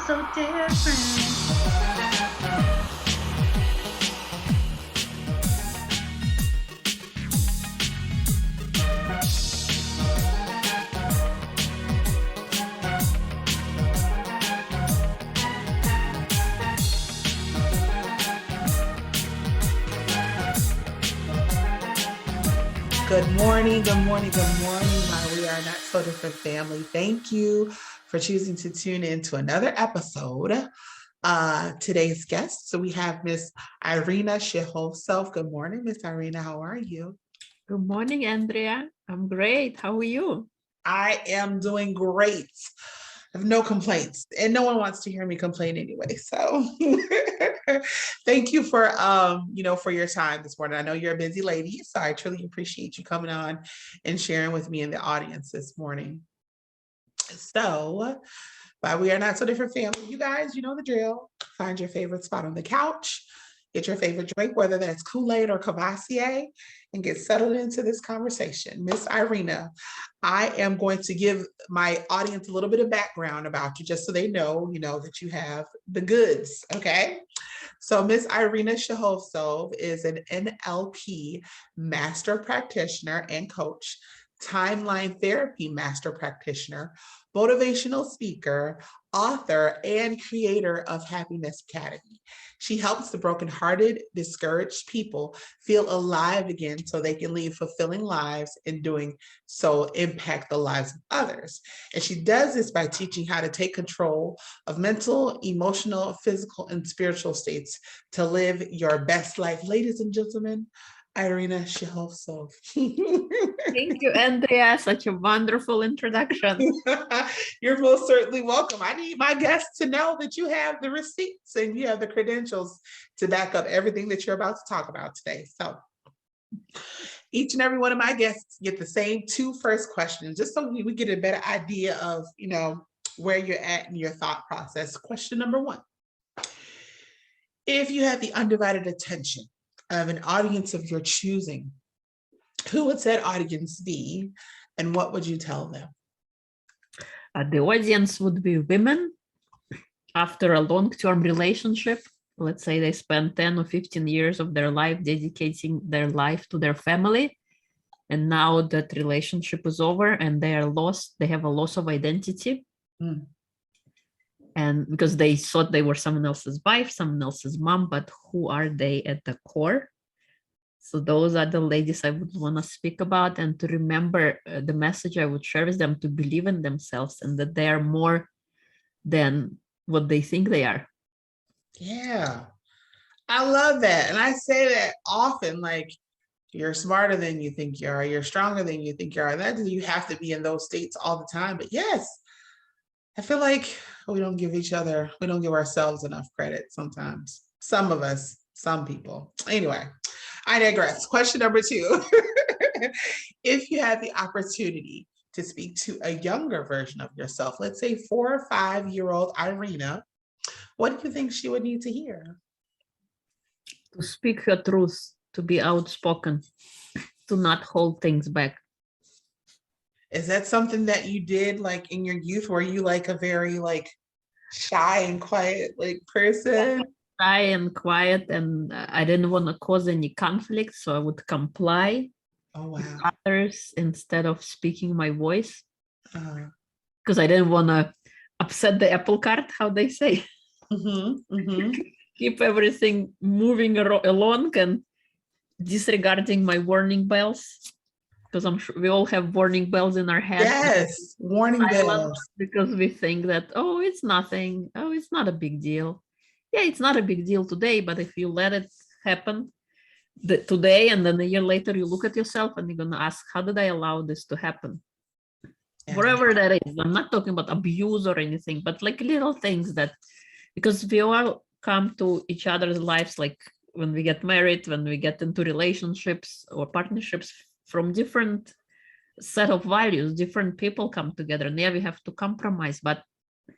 so different. Good morning, good morning, good morning, my We Are Not So Different family. Thank you for choosing to tune in to another episode. Today's guest, so we have Miss Irina Shehovsov. Good morning, Miss Irina. How are you? Good morning, Andrea. I'm great. How are you? I am doing great. I have no complaints, and no one wants to hear me complain anyway. So thank you for for your time this morning. I know you're a busy lady, so I truly appreciate you coming on and sharing with me in the audience this morning. So, but we are not so different family. You guys, you know the drill. Find your favorite spot on the couch, get your favorite drink, whether that's Kool-Aid or Cavassier, and get settled into this conversation. Miss Irina, I am going to give my audience a little bit of background about you, just so they know, that you have the goods, okay? So Miss Irina Shehovsov is an NLP master practitioner and coach, timeline therapy master practitioner, motivational speaker, author, and creator of Happiness Academy. She helps the brokenhearted, discouraged people feel alive again so they can lead fulfilling lives and doing so impact the lives of others. And she does this by teaching how to take control of mental, emotional, physical, and spiritual states to live your best life. Ladies and gentlemen, Irina Shehovsov. Thank you, Andrea. Such a wonderful introduction. You're most certainly welcome. I need my guests to know that you have the receipts and you have the credentials to back up everything that you're about to talk about today. So each and every one of my guests get the same two first questions, just so we get a better idea of, where you're at in your thought process. Question number one: if you had the undivided attention of an audience of your choosing, who would that audience be, and what would you tell them? The audience would be women after a long-term relationship. Let's say they spend 10 or 15 years of their life dedicating their life to their family. And now that relationship is over and they are lost, they have a loss of identity. Mm. And because they thought they were someone else's wife, someone else's mom, but who are they at the core? So those are the ladies I would want to speak about, and to remember the message I would share with them, to believe in themselves and that they are more than what they think they are. Yeah, I love that. And I say that often, like, you're smarter than you think you are, you're stronger than you think you are. That you have to be in those states all the time. But yes, I feel like we don't give ourselves enough credit sometimes. Some of us, some people. Anyway, I digress. Question number two. If you had the opportunity to speak to a younger version of yourself, let's say 4 or 5-year-old Irina, what do you think she would need to hear? To speak her truth, to be outspoken, to not hold things back. Is that something that you did like in your youth? Were you like a very shy and quiet person? Shy and quiet, and I didn't want to cause any conflict, so I would comply with others instead of speaking my voice, because I didn't want to upset the apple cart, how they say. Keep everything moving along and disregarding my warning bells, because I'm sure we all have warning bells in our head. Yes, warning bells. Because we think that, oh, it's nothing. Oh, it's not a big deal. Yeah, it's not a big deal today, but if you let it happen today, and then a year later you look at yourself and you're going to ask, how did I allow this to happen? Yeah. Whatever that is. I'm not talking about abuse or anything, but like little things that, because we all come to each other's lives, like when we get married, when we get into relationships or partnerships, from different set of values, different people come together, and yeah, we have to compromise, but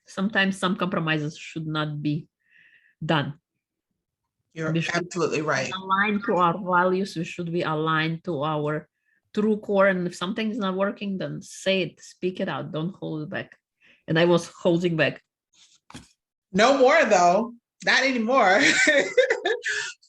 sometimes some compromises should not be done. You're absolutely right. Aligned to our values, we should be aligned to our true core, and if something is not working, then say it, speak it out, don't hold it back. And I was holding back. No more though. Not anymore.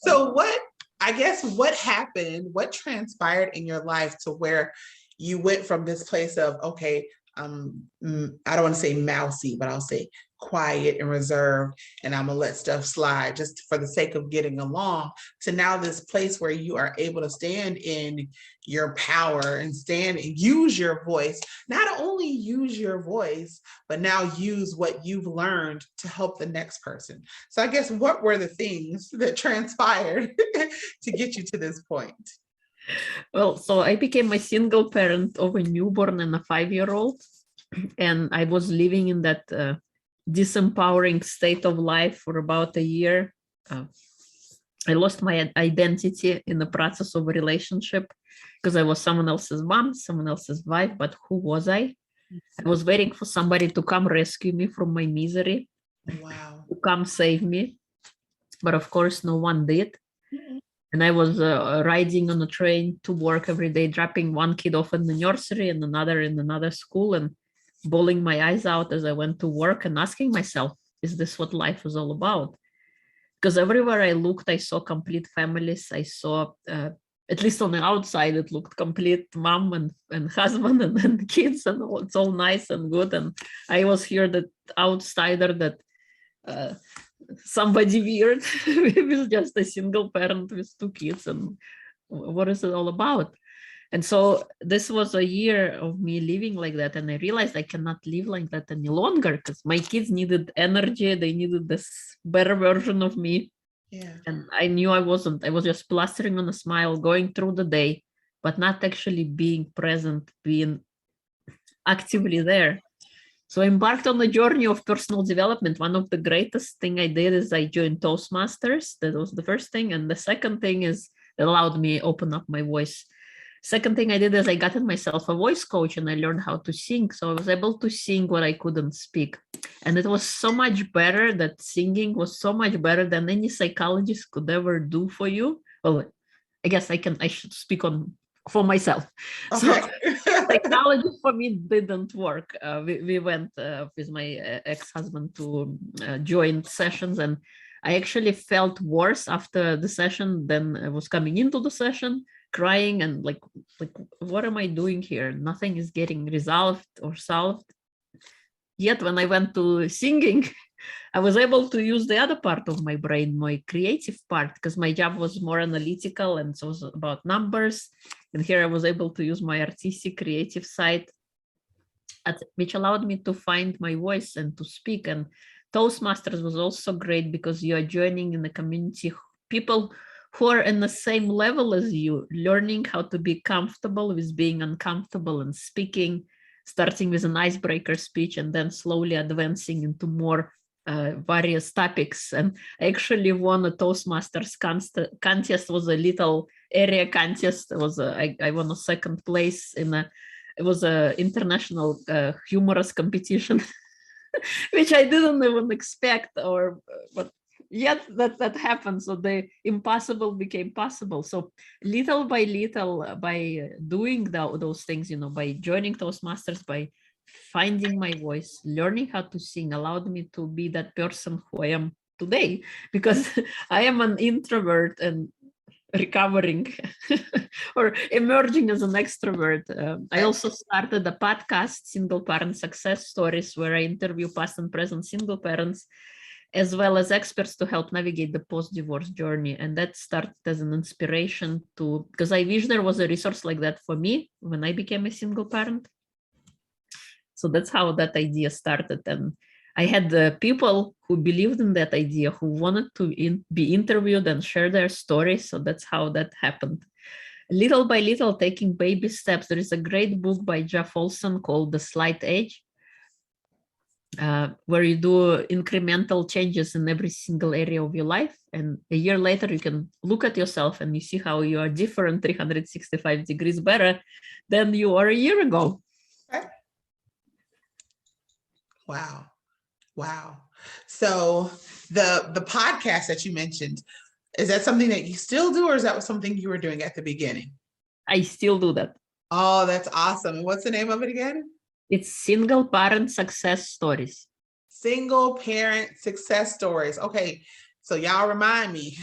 So what happened? What transpired in your life to where you went from this place of, okay, I don't want to say mousy, but I'll say quiet and reserved, and I'm gonna let stuff slide just for the sake of getting along, to now this place where you are able to stand in your power and stand and use your voice. Not only use your voice, but now use what you've learned to help the next person. So I guess what were the things that transpired to get you to this point? Well, so I became a single parent of a newborn and a 5-year-old, and I was living in that disempowering state of life for about a year. I lost my identity in the process of a relationship because I was someone else's mom, someone else's wife, but who was I? I was waiting for somebody to come rescue me from my misery, Wow. to come save me. But of course, no one did. And I was riding on a train to work every day, dropping one kid off in the nursery and another in another school, and bawling my eyes out as I went to work and asking myself, is this what life is all about? Because everywhere I looked, I saw complete families. I saw, at least on the outside, it looked complete mom and husband and kids, and it's all nice and good. And I was here, that outsider, that somebody weird with just a single parent with 2 kids, and what is it all about? And so this was a year of me living like that, and I realized I cannot live like that any longer, because my kids needed energy, they needed this better version of me. Yeah. And I knew I was just plastering on a smile, going through the day, but not actually being present, being actively there. So I embarked on a journey of personal development. One of the greatest thing I did is I joined Toastmasters. That was the first thing. And the second thing is it allowed me open up my voice. Second thing I did is I got myself a voice coach, and I learned how to sing. So I was able to sing what I couldn't speak. And it was so much better. That singing was so much better than any psychologist could ever do for you. Well, I guess I should speak for myself. Okay. So psychology for me didn't work. We went with my ex-husband to joint sessions, and I actually felt worse after the session than I was coming into the session, crying and like what am I doing here? Nothing is getting resolved or solved. Yet when I went to singing, I was able to use the other part of my brain, my creative part, because my job was more analytical and so it was about numbers. And here I was able to use my artistic creative side, which allowed me to find my voice and to speak. And Toastmasters was also great because you are joining in the community people who are in the same level as you, learning how to be comfortable with being uncomfortable and speaking, starting with an icebreaker speech and then slowly advancing into more various topics. And I actually won a Toastmasters contest. Was a little area contest. I won a second place it was a international humorous competition, which I didn't even expect, but yet that happened. So the impossible became possible. So little by little, by doing those things, by joining Toastmasters, by finding my voice, learning how to sing, allowed me to be that person who I am today, because I am an introvert and recovering or emerging as an extrovert. I also started a podcast, Single Parent Success Stories, where I interview past and present single parents, as well as experts to help navigate the post-divorce journey. And that started as an inspiration because I wish there was a resource like that for me when I became a single parent. So that's how that idea started. And I had people who believed in that idea, who wanted to be interviewed and share their stories. So that's how that happened. Little by little, taking baby steps. There is a great book by Jeff Olson called The Slight Edge, where you do incremental changes in every single area of your life. And a year later, you can look at yourself and you see how you are different 365 degrees better than you were a year ago. Wow. Wow. So the podcast that you mentioned, is that something that you still do, or is that something you were doing at the beginning? I still do that. Oh, that's awesome. What's the name of it again? It's Single Parent Success Stories. single parent success stories. Okay, so y'all remind me.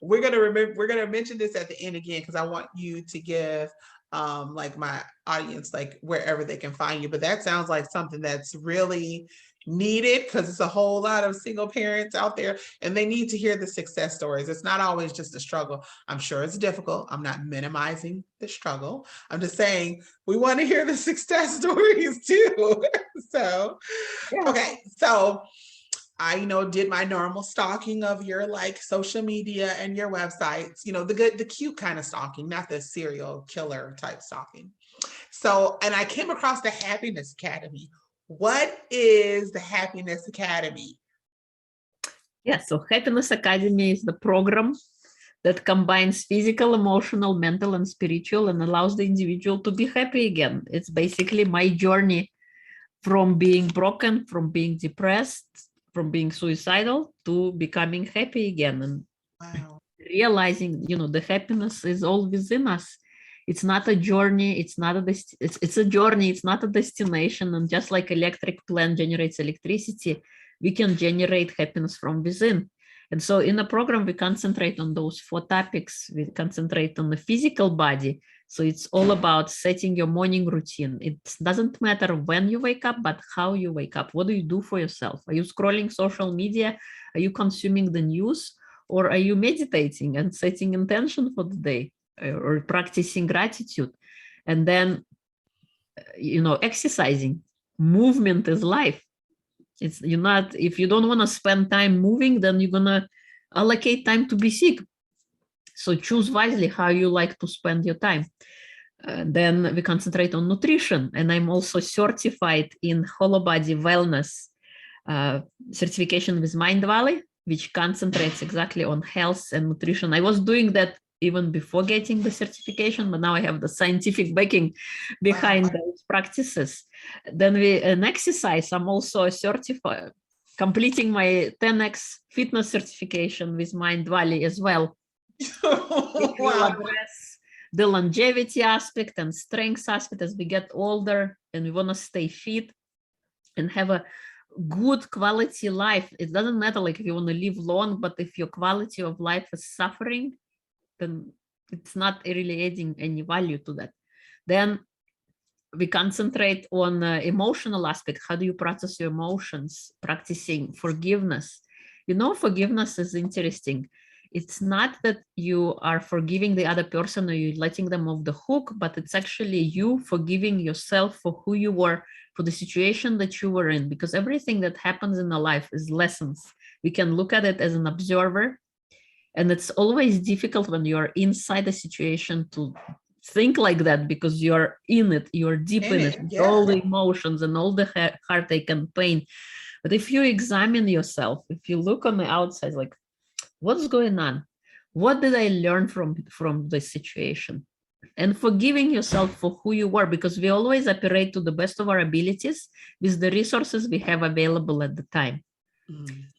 We're gonna mention this at the end again because I want you to give like my audience like wherever they can find you. But that sounds like something that's really needed because it's a whole lot of single parents out there and they need to hear the success stories. It's not always just a struggle. I'm sure it's difficult. I'm not minimizing the struggle. I'm just saying we want to hear the success stories too. So, Yeah. okay. So I, did my normal stalking of your like social media and your websites, the cute kind of stalking, not the serial killer type stalking. So, and I came across the Happiness Academy. What is the Happiness Academy? Yeah, so Happiness Academy is the program that combines physical, emotional, mental, and spiritual and allows the individual to be happy again. It's basically my journey from being broken, from being depressed, from being suicidal to becoming happy again and Wow. realizing, the happiness is all within us. It's not a journey. It's not it's a journey. It's not a destination. And just like electric plant generates electricity, we can generate happiness from within. And so in the program, we concentrate on those 4 topics. We concentrate on the physical body. So it's all about setting your morning routine. It doesn't matter when you wake up, but how you wake up. What do you do for yourself? Are you scrolling social media? Are you consuming the news? Or are you meditating and setting intention for the day or practicing gratitude? And then, exercising. Movement is life. It's if you don't want to spend time moving, then you're going to allocate time to be sick. So choose wisely how you like to spend your time. Then we concentrate on nutrition. And I'm also certified in whole body wellness certification with Mind Valley, which concentrates exactly on health and nutrition. I was doing that even before getting the certification, but now I have the scientific backing behind those practices. Then in exercise, I'm also certified, completing my 10x fitness certification with Mind Valley as well. It will address the longevity aspect and strength aspect as we get older and we want to stay fit and have a good quality life. It doesn't matter like if you want to live long, but if your quality of life is suffering, then it's not really adding any value to that. Then we concentrate on emotional aspect. How do you process your emotions? Practicing forgiveness. Forgiveness is interesting. It's not that you are forgiving the other person or you're letting them off the hook, but it's actually you forgiving yourself for who you were, for the situation that you were in, because everything that happens in our life is lessons. We can look at it as an observer, and it's always difficult when you're inside a situation to think like that because you're in it, you're deep in it, yeah. all the emotions and all the heartache and pain. But if you examine yourself, if you look on the outside, like, what's going on? What did I learn from this situation? And forgiving yourself for who you were, because we always operate to the best of our abilities with the resources we have available at the time.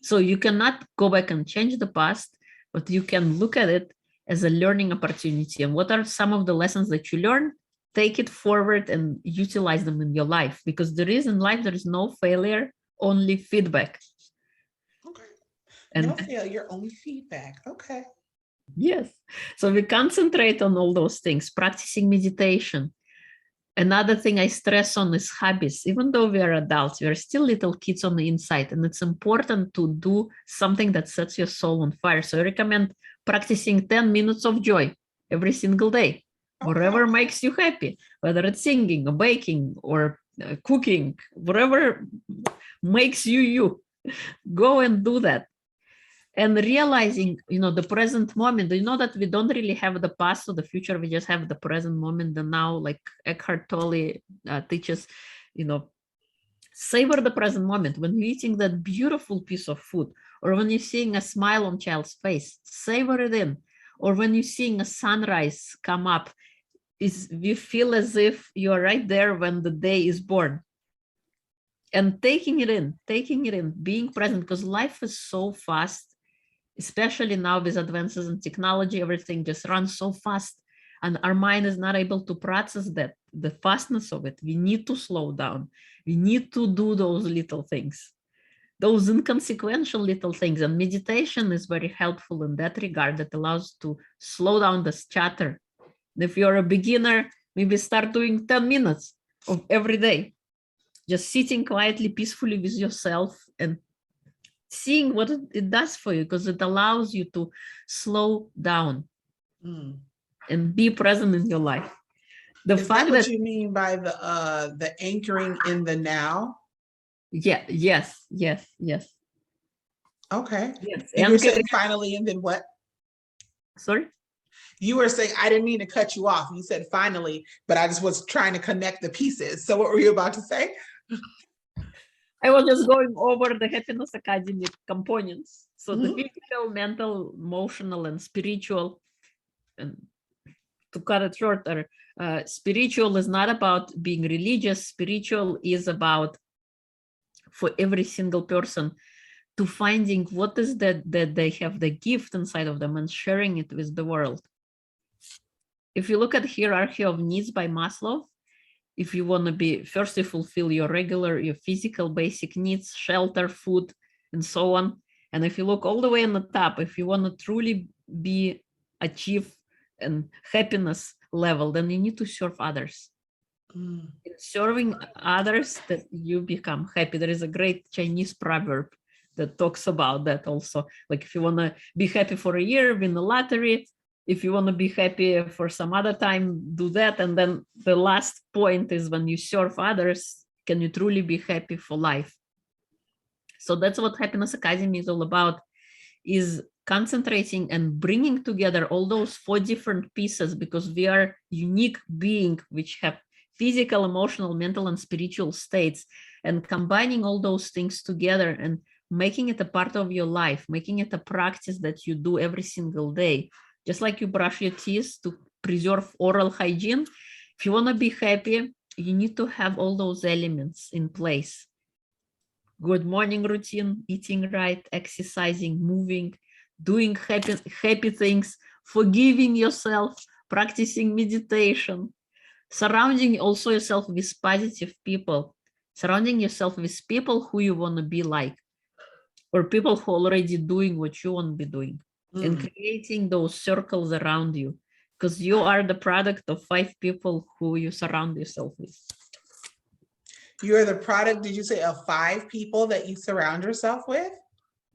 So you cannot go back and change the past, but you can look at it as a learning opportunity. And what are some of the lessons that you learn? Take it forward and utilize them in your life, because there is in life, there is no failure, only feedback. Okay. And no failure, only feedback. Okay. Yes. So we concentrate on all those things, practicing meditation. Another thing I stress on is hobbies. Even though we are adults, we are still little kids on the inside, and it's important to do something that sets your soul on fire. So I recommend practicing 10 minutes of joy every single day, whatever makes you happy, whether it's singing or baking or cooking, whatever makes you. Go and do that. And realizing, the present moment, that we don't really have the past or the future, we just have the present moment, the now, like Eckhart Tolle teaches, savor the present moment. When you're eating that beautiful piece of food, or when you're seeing a smile on child's face, savor it in. Or when you're seeing a sunrise come up, you feel as if you're right there when the day is born. And taking it in, being present, because life is so fast. Especially now with advances in technology, everything just runs so fast and our mind is not able to process that, the fastness of it. We need to slow down. We need to do those little things. those inconsequential little things. And meditation is very helpful in that regard. That allows to slow down the chatter. If you're a beginner, maybe start doing 10 minutes of every day, just sitting quietly, peacefully with yourself and seeing what it does for you, because it allows you to slow down and be present in your life. Is that what you mean by the anchoring in the now? Yeah, yes. Okay. Yes. And you're saying finally, and then what? Sorry? You were saying, I didn't mean to cut you off. You said finally, but I just was trying to connect the pieces. So what were you about to say? I was just going over the Happiness Academy components. So the physical, mental, emotional, and spiritual. And to cut it shorter, spiritual is not about being religious. Spiritual is about, for every single person, to finding what is that they have the gift inside of them and sharing it with the world. If you look at hierarchy of needs by Maslow, if you want to be, first you fulfill your physical basic needs, shelter, food, and so on. And if you look all the way on the top, if you want to truly achieve an happiness level, then you need to serve others. In serving others, that you become happy. There is a great Chinese proverb that talks about that also. Like if you want to be happy for a year, win the lottery. If you want to be happy for some other time, do that. And then the last point is, when you serve others, can you truly be happy for life? So that's what Happiness Academy is all about, is concentrating and bringing together all those 4 different pieces, because we are unique beings which have physical, emotional, mental, and spiritual states, and combining all those things together and making it a part of your life, making it a practice that you do every single day. Just like you brush your teeth to preserve oral hygiene, if you want to be happy, you need to have all those elements in place. Good morning routine, eating right, exercising, moving, doing happy things, forgiving yourself, practicing meditation, surrounding also yourself with positive people, surrounding yourself with people who you want to be like, or people who are already doing what you want to be doing, and creating those circles around you, because you are the product of 5 people who you surround yourself with. You are the product, did you say, of 5 people that you surround yourself with?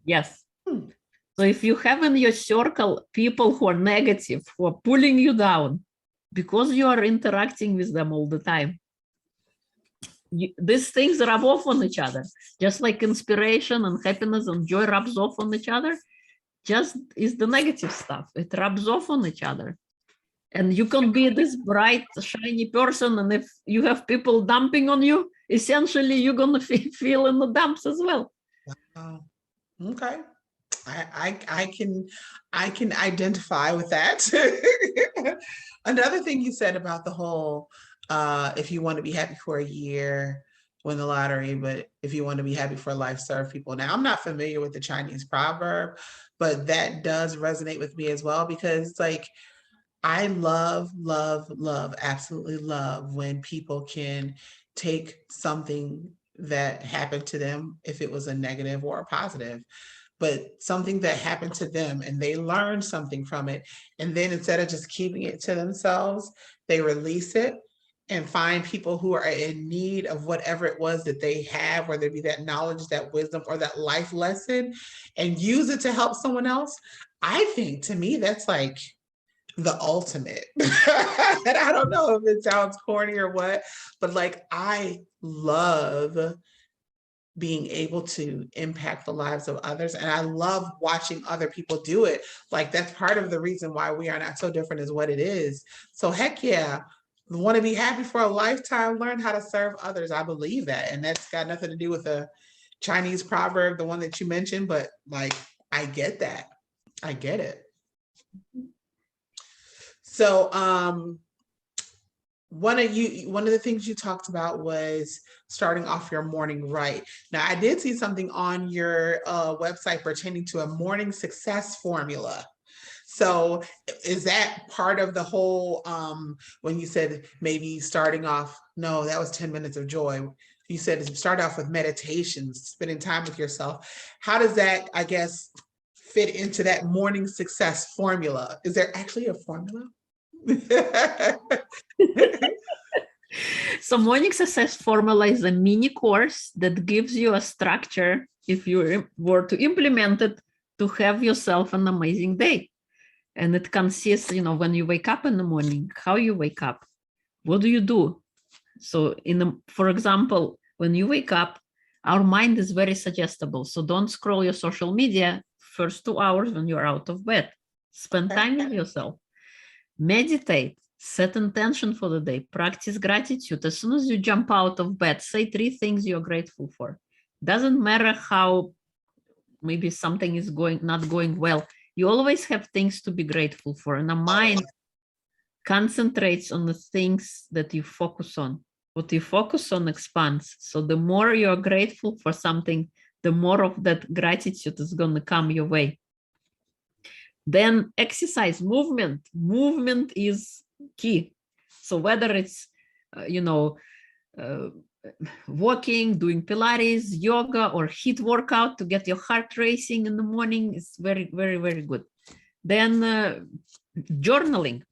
Yes. So if you have in your circle people who are negative, who are pulling you down, because you are interacting with them all the time, these things rub off on each other, just like inspiration and happiness and joy rubs off on each other. Just is the negative stuff. It rubs off on each other. And you can be this bright, shiny person, and if you have people dumping on you, essentially you're going to feel in the dumps as well. Wow. Okay. I can identify with that. Another thing you said about the whole, if you want to be happy for a year, win the lottery, but if you want to be happy for life, serve people. Now, I'm not familiar with the Chinese proverb, but that does resonate with me as well, because like, I love, absolutely love when people can take something that happened to them, if it was a negative or a positive, but something that happened to them and they learned something from it. And then instead of just keeping it to themselves, they release it and find people who are in need of whatever it was that they have, whether it be that knowledge, that wisdom, or that life lesson, and use it to help someone else. I think, to me, that's like the ultimate. And I don't know if it sounds corny or what, but like, I love being able to impact the lives of others. And I love watching other people do it. Like, that's part of the reason why We Are Not So Different is what it is. So heck yeah, want to be happy for a lifetime, learn how to serve others. I believe that. And that's got nothing to do with the Chinese proverb, the one that you mentioned, but like, I get that. I get it. So one of the things you talked about was starting off your morning right. Now, I did see something on your website pertaining to a morning success formula. So is that part of the whole, when you said maybe starting off, no, that was 10 minutes of joy. you said you start off with meditations, spending time with yourself. How does that, I guess, fit into that morning success formula? Is there actually a formula? So morning success formula is a mini course that gives you a structure, if you were to implement it, to have yourself an amazing day. And it consists, when you wake up in the morning, how you wake up, what do you do? So for example, when you wake up, our mind is very suggestible. So don't scroll your social media first 2 hours when you're out of bed. Spend time with yourself. Meditate, set intention for the day, practice gratitude. As soon as you jump out of bed, say 3 things you're grateful for. Doesn't matter how maybe something is not going well. You always have things to be grateful for. And the mind concentrates on the things that you focus on. What you focus on expands. So the more you're grateful for something, the more of that gratitude is going to come your way. Then exercise, movement. Movement is key. So whether it's, walking, doing Pilates, yoga, or HIIT workout to get your heart racing in the morning is very, very, very good. Then journaling,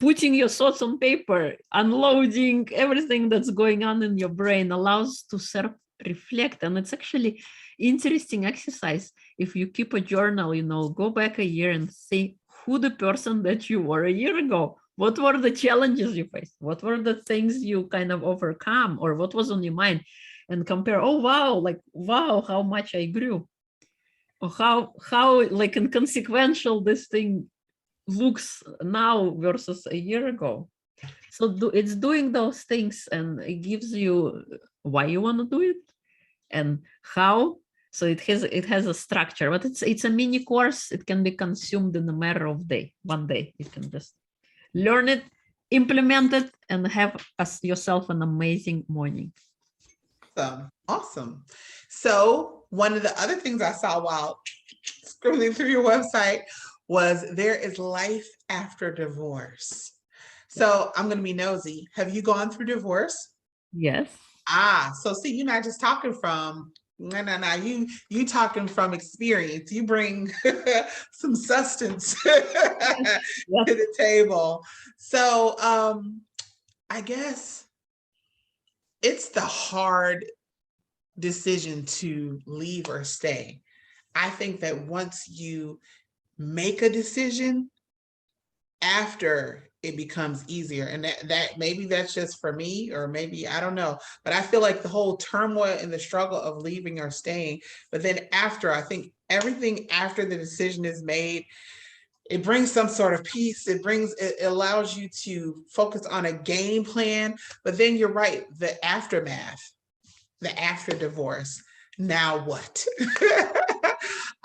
putting your thoughts on paper, unloading everything that's going on in your brain allows to self-reflect. And it's actually interesting exercise. If you keep a journal, go back a year and see who the person that you were a year ago. What were the challenges you faced? What were the things you kind of overcome, or what was on your mind? And compare, oh, wow, how much I grew. Or how like inconsequential this thing looks now versus a year ago. So it's doing those things, and it gives you why you want to do it and how. So it has a structure, but it's a mini course. It can be consumed in a matter of one day. You can just learn it, implement it, and have yourself an amazing morning. Awesome. So one of the other things I saw while scrolling through your website was there is life after divorce. So I'm going to be nosy. Have you gone through divorce? Yes. So see, you're not just talking from, no, you talking from experience. You bring some substance to the table. So I guess it's the hard decision to leave or stay. I think that once you make a decision, after it becomes easier. And that maybe that's just for me, or maybe, I don't know, but I feel like the whole turmoil and the struggle of leaving or staying, but then after, I think everything after the decision is made, it brings some sort of peace. It allows you to focus on a game plan, but then you're right, the aftermath, the after divorce, now what?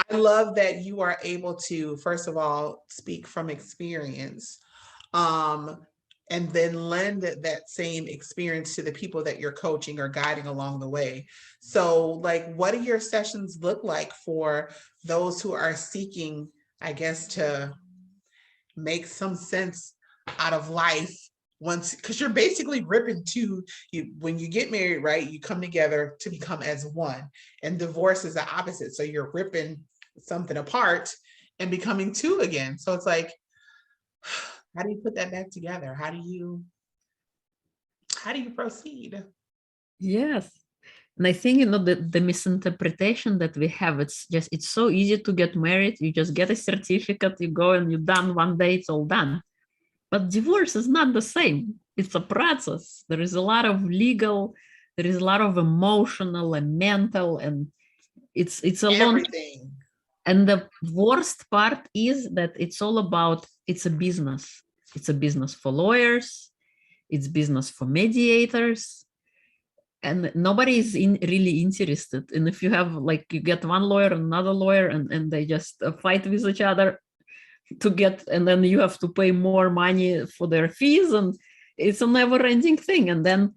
I love that you are able to, first of all, speak from experience, and then lend that same experience to the people that you're coaching or guiding along the way. So like, what do your sessions look like for those who are seeking, I guess, to make some sense out of life once, because you're basically ripping when you get married, right, you come together to become as one, and divorce is the opposite. So you're ripping something apart and becoming two again. So it's like, how do you put that back together? How do you proceed? Yes. And I think, the misinterpretation that we have, it's so easy to get married. You just get a certificate, you go and you're done one day, it's all done. But divorce is not the same. It's a process. There is a lot of legal, there is a lot of emotional and mental, and it's a long Everything. And the worst part is that it's a business. It's a business for lawyers. It's business for mediators. And nobody is really interested. And if you have, you get one lawyer and another lawyer, and they just fight with each other and then you have to pay more money for their fees, and it's a never-ending thing. And then,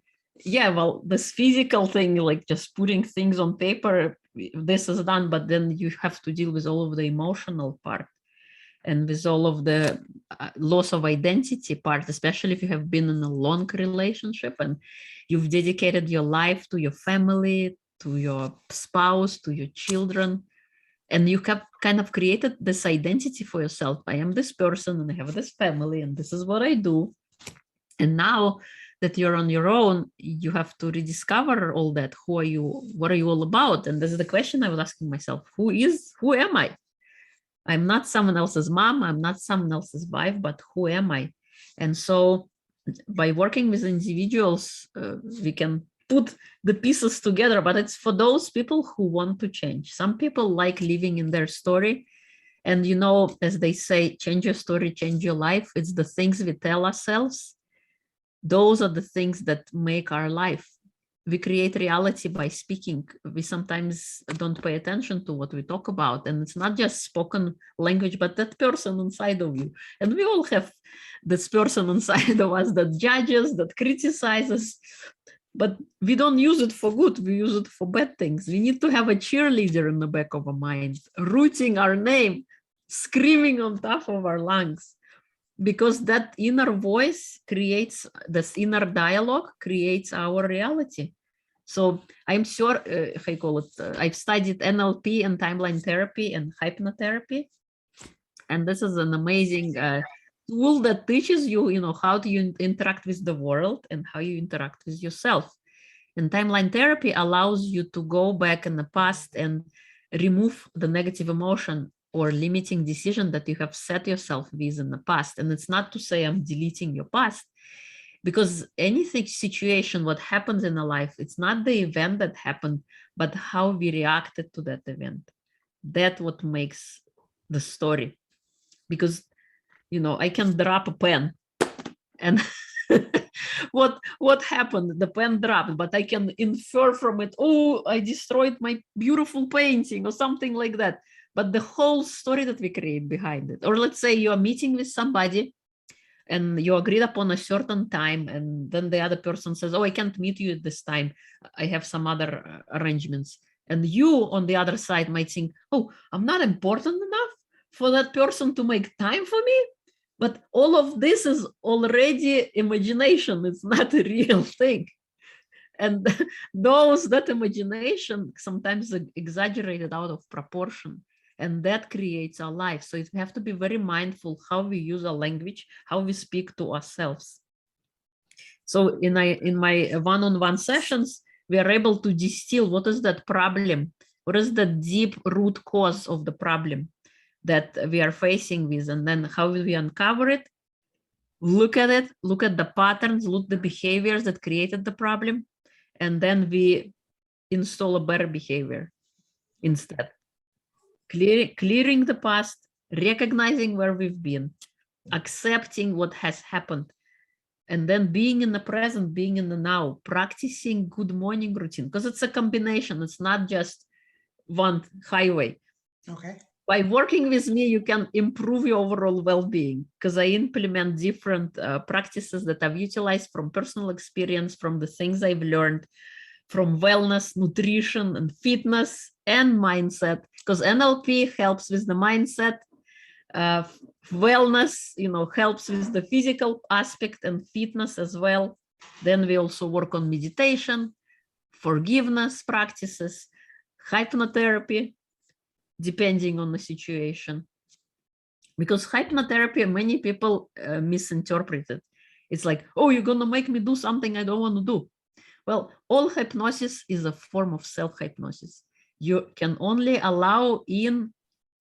this physical thing, like just putting things on paper, this is done, but then you have to deal with all of the emotional part. and with all of the loss of identity part, especially if you have been in a long relationship and you've dedicated your life to your family, to your spouse, to your children, and you have kind of created this identity for yourself. I am this person and I have this family and this is what I do. And now that you're on your own, you have to rediscover all that. Who are you? What are you all about? And this is the question I was asking myself. Who am I? I'm not someone else's mom. I'm not someone else's wife, but who am I? And so by working with individuals, we can put the pieces together, but it's for those people who want to change. Some people like living in their story. And, you know, as they say, change your story, change your life. It's the things we tell ourselves. Those are the things that make our life. We create reality by speaking. We sometimes don't pay attention to what we talk about. And it's not just spoken language, but that person inside of you. And we all have this person inside of us that judges, that criticizes, but we don't use it for good. We use it for bad things. We need to have a cheerleader in the back of our mind, rooting our name, screaming on top of our lungs. Because that inner voice creates, this inner dialogue creates our reality. So I'm sure, I've studied NLP and timeline therapy and hypnotherapy. And this is an amazing tool that teaches you, how do you interact with the world and how you interact with yourself. And timeline therapy allows you to go back in the past and remove the negative emotion or limiting decision that you have set yourself with in the past. And it's not to say I'm deleting your past, because anything situation, what happens in a life, it's not the event that happened, but how we reacted to that event. That's what makes the story. Because, I can drop a pen and what happened? The pen dropped, but I can infer from it, oh, I destroyed my beautiful painting or something like that. But the whole story that we create behind it. Or let's say you're meeting with somebody and you agreed upon a certain time, and then the other person says, oh, I can't meet you at this time. I have some other arrangements. And you on the other side might think, oh, I'm not important enough for that person to make time for me. But all of this is already imagination. It's not a real thing. And that imagination sometimes exaggerated out of proportion. And that creates our life. So we have to be very mindful how we use our language, how we speak to ourselves. So in my one-on-one sessions, we are able to distill what is that problem, what is the deep root cause of the problem that we are facing with, and then how will we uncover it, look at it, look at the patterns, look at the behaviors that created the problem, and then we install a better behavior instead. Clearing the past, recognizing where we've been, accepting what has happened, and then being in the present, being in the now, practicing good morning routine, because it's a combination. It's not just one highway. Okay. By working with me, you can improve your overall well-being, because I implement different practices that I've utilized from personal experience, from the things I've learned, from wellness, nutrition, and fitness, and mindset, because NLP helps with the mindset. Wellness, helps with the physical aspect, and fitness as well. Then we also work on meditation, forgiveness practices, hypnotherapy, depending on the situation. Because hypnotherapy, many people misinterpret it. It's like, oh, you're going to make me do something I don't want to do. Well, all hypnosis is a form of self-hypnosis. You can only allow in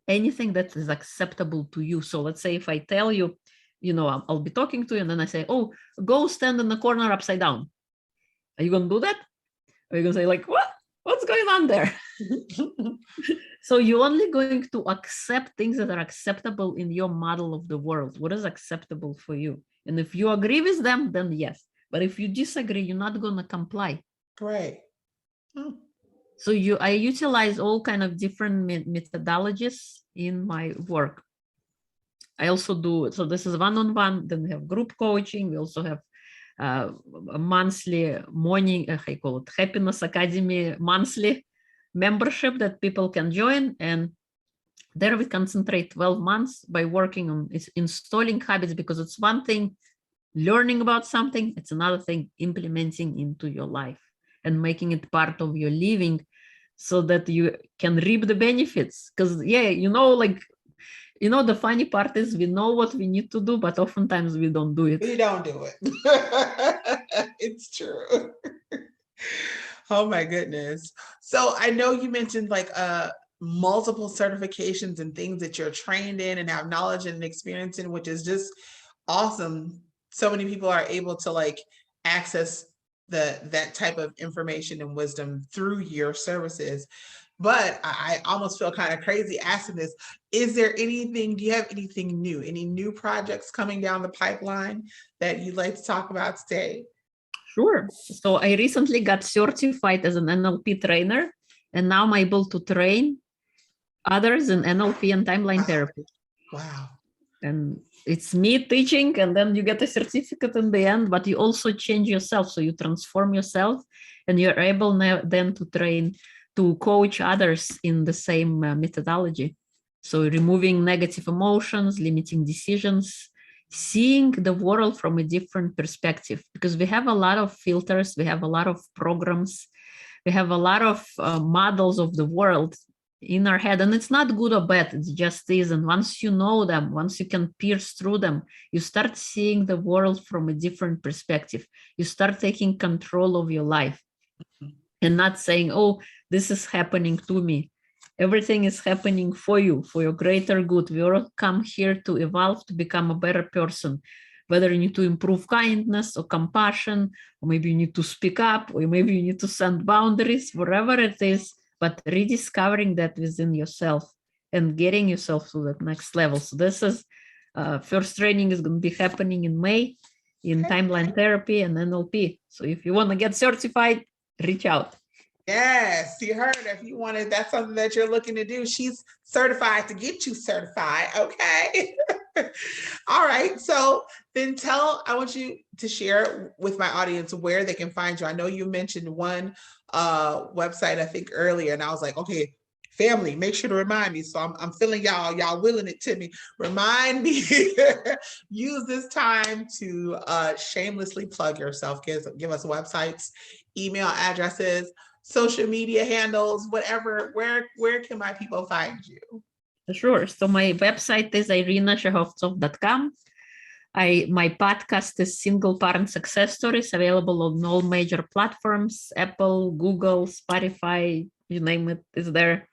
anything that is acceptable to you. So let's say if I tell you, I'll be talking to you, and then I say, oh, go stand in the corner upside down. Are you going to do that? Or are you going to say like, what's going on there? So you're only going to accept things that are acceptable in your model of the world. What is acceptable for you? And if you agree with them, then yes. But if you disagree, you're not going to comply. Right. So I utilize all kind of different methodologies in my work. I also do, so this is one-on-one, then we have group coaching. We also have a monthly morning, I call it Happiness Academy monthly membership that people can join. And There we concentrate 12 months by working on installing habits, because it's one thing learning about something, it's another thing implementing into your life and making it part of your living so that you can reap the benefits. Because yeah, the funny part is we know what we need to do, but oftentimes we don't do it. We don't do it. It's true. Oh my goodness. So I know you mentioned like multiple certifications and things that you're trained in and have knowledge and experience in, which is just awesome. So many people are able to like access that type of information and wisdom through your services. But I almost feel kind of crazy asking this. Is there anything, do you have anything new, any new projects coming down the pipeline that you'd like to talk about today? Sure. So I recently got certified as an NLP trainer, and now I'm able to train others in NLP and timeline therapy. Wow. And it's me teaching, and then you get a certificate in the end, but you also change yourself. So you transform yourself, and you're able now then to train, to coach others in the same methodology. So removing negative emotions, limiting decisions, seeing the world from a different perspective, because we have a lot of filters, we have a lot of programs, we have a lot of models of the world in our head, and it's not good or bad, it just is. And once you know them, once you can pierce through them, you start seeing the world from a different perspective. You start taking control of your life and not saying, oh, this is happening to me. Everything is happening for you, for your greater good. We all come here to evolve, to become a better person. Whether you need to improve kindness or compassion, or maybe you need to speak up, or maybe you need to set boundaries, whatever it is, but rediscovering that within yourself and getting yourself to that next level. So this is first training is going to be happening in May in timeline therapy and NLP. So if you want to get certified, reach out. Yes, you heard. If you wanted, that's something that you're looking to do. She's certified to get you certified. Okay. All right. So then I want you to share with my audience where they can find you. I know you mentioned one website, I think earlier, and I was like, okay, family, make sure to remind me. So I'm feeling y'all willing it to me. Remind me. Use this time to shamelessly plug yourself. Give us websites, email addresses, social media handles, whatever. Where can my people find you? Sure. So my website is irinashehovsov.com. My podcast is Single Parent Success Stories, available on all major platforms, Apple, Google, Spotify, you name it, is there.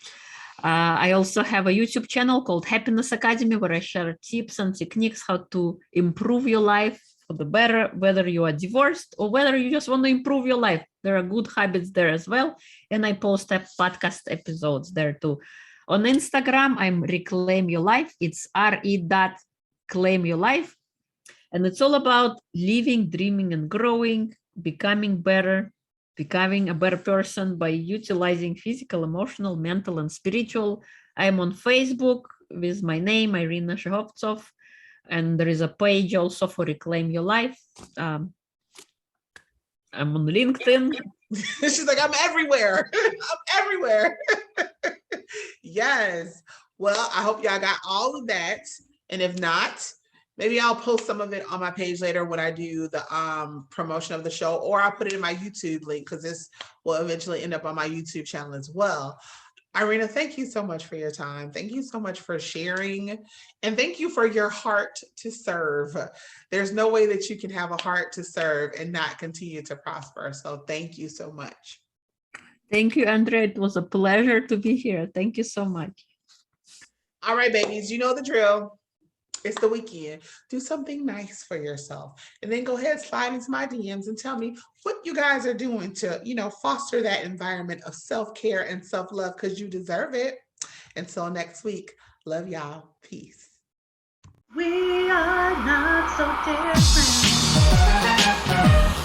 I also have a YouTube channel called Happiness Academy, where I share tips and techniques how to improve your life for the better, whether you are divorced or whether you just want to improve your life. There are good habits there as well. And I post podcast episodes there too. On Instagram, I'm Reclaim Your Life. It's re.claim your life. And it's all about living, dreaming, and growing, becoming better, becoming a better person by utilizing physical, emotional, mental, and spiritual. I'm on Facebook with my name, Irina Shehovsov. And there is a page also for Reclaim Your Life. I'm on LinkedIn. She's like, I'm everywhere. I'm everywhere. Yes. Well, I hope y'all got all of that. And if not, maybe I'll post some of it on my page later when I do the promotion of the show, or I'll put it in my YouTube link, because this will eventually end up on my YouTube channel as well. Irina, thank you so much for your time. Thank you so much for sharing. And thank you for your heart to serve. There's no way that you can have a heart to serve and not continue to prosper. So thank you so much. Thank you, Andrea. It was a pleasure to be here. Thank you so much. All right, babies, you know the drill. It's the weekend. Do something nice for yourself, and then go ahead, slide into my DMs and tell me what you guys are doing to, foster that environment of self-care and self-love, because you deserve it. Until next week, love y'all. Peace. We are not so different.